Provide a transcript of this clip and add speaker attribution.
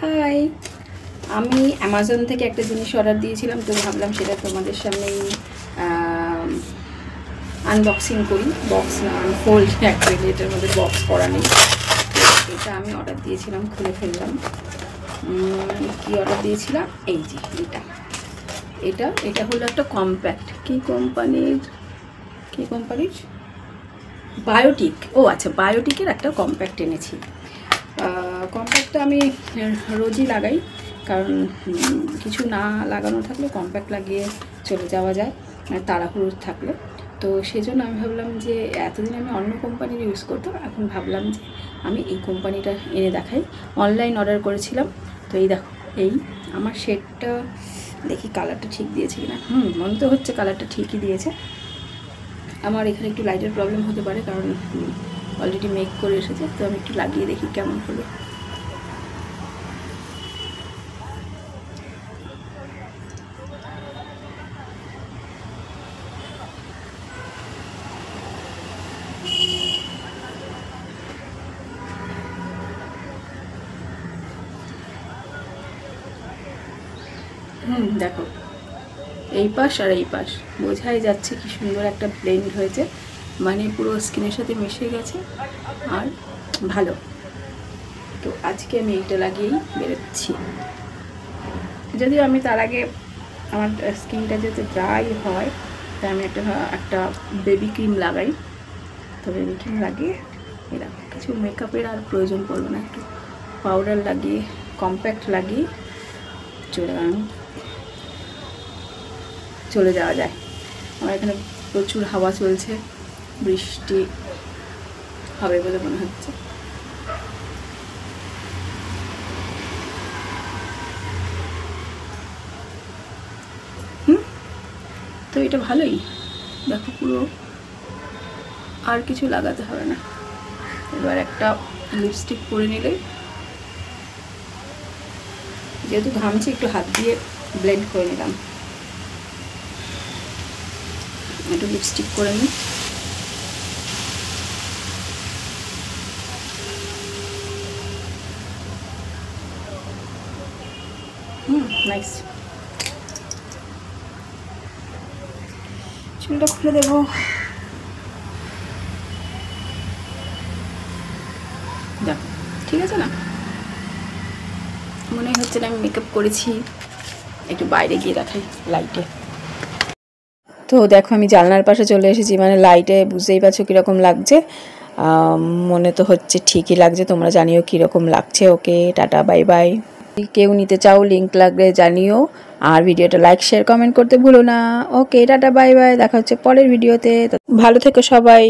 Speaker 1: High, আমি Amazon থেকে একটা জিনিস অর্ডার দিয়েছিলাম, তো ভাবলাম সেটা তোমাদের সামনেই আনবক্সিং করি। বক্স না, আনফোল্ড অ্যাকচুয়ালি, এটার মধ্যে বক্স করা নেই। এটা আমি অর্ডার দিয়েছিলাম, খুলে ফেললাম। কি অর্ডার দিয়েছিলাম, এই যে এটা হলো একটা কম্প্যাক্ট। কি কোম্পানির বায়োটিক। ও আচ্ছা, বায়োটিকের একটা কম্প্যাক্ট এনেছি। কম্প্যাক্টটা আমি রোজই লাগাই, কারণ কিছু না লাগানো থাকলে কম্প্যাক্ট লাগিয়ে চলে যাওয়া যায় তাড়াহুড়ো থাকলে। তো সেজন্য আমি ভাবলাম যে এতদিন আমি অন্য কোম্পানির ইউজ করতাম, এখন ভাবলাম যে আমি এই কোম্পানিটা এনে দেখাই। অনলাইন অর্ডার করেছিলাম। তো এই দেখো, এই আমার শেডটা দেখি কালারটা ঠিক দিয়েছে কিনা। মনে তো হচ্ছে কালারটা ঠিকই দিয়েছে। আমার এখানে একটু লাইটের প্রবলেম হতে পারে, কারণ অলরেডি মেক করে এসেছে। তো আমি একটু লাগিয়ে দেখি কেমন হলো। দেখো, এই পাশ আর এই পাশ বোঝাই যাচ্ছে কি সুন্দর একটা ব্লেন্ড হয়েছে, মানে পুরো স্কিনের সাথে মিশে গেছে আর ভালো। তো আজকে আমি এইটা লাগিয়েই বেরোচ্ছি। যদিও আমি তার আগে আমার স্কিনটা যাতে ড্রাই হয়, তাই আমি একটা বেবি ক্রিম লাগাই। তো বেবি ক্রিম লাগিয়ে এরকম কিছু মেকআপের আর প্রয়োজন পড়বে না, একটু পাউডার লাগিয়ে কম্প্যাক্ট লাগিয়ে চলে যাওয়া যায়। আমার এখানে প্রচুর হাওয়া চলছে, বৃষ্টি হবে বলে মনে হচ্ছে। তো এটা ভালোই, দেখো পুরো আর কিছু লাগাতে হবে না। এবার একটা লিপস্টিক পরে নিলেই, যেহেতু ঘামছি একটু হাত দিয়ে ব্লেন্ড করে নিলাম। একটু লিপস্টিক করে নিই। নাইস। চুলটা খুলে দেবো। দেখো, ঠিক আছে না? মনে হচ্ছে না আমি মেকআপ করেছি। একটু বাইরে গিয়ে দেখাই লাইটে। তো দেখো, আমি জানলার পাশে চলে এসেছি, মানে লাইটে বুঝতেই পারছো কীরকম লাগছে। মনে তো হচ্ছে ঠিকই লাগছে, তোমরা জানিও কীরকম লাগছে। ওকে, টাটা, বাই বাই। কেউ নিতে চাও লিঙ্ক লাগলে জানিও, আর ভিডিওটা লাইক শেয়ার কমেন্ট করতে ভুলো না। ওকে, টাটা, বাই বাই। দেখা হচ্ছে পরের ভিডিওতে। ভালো থেকো সবাই।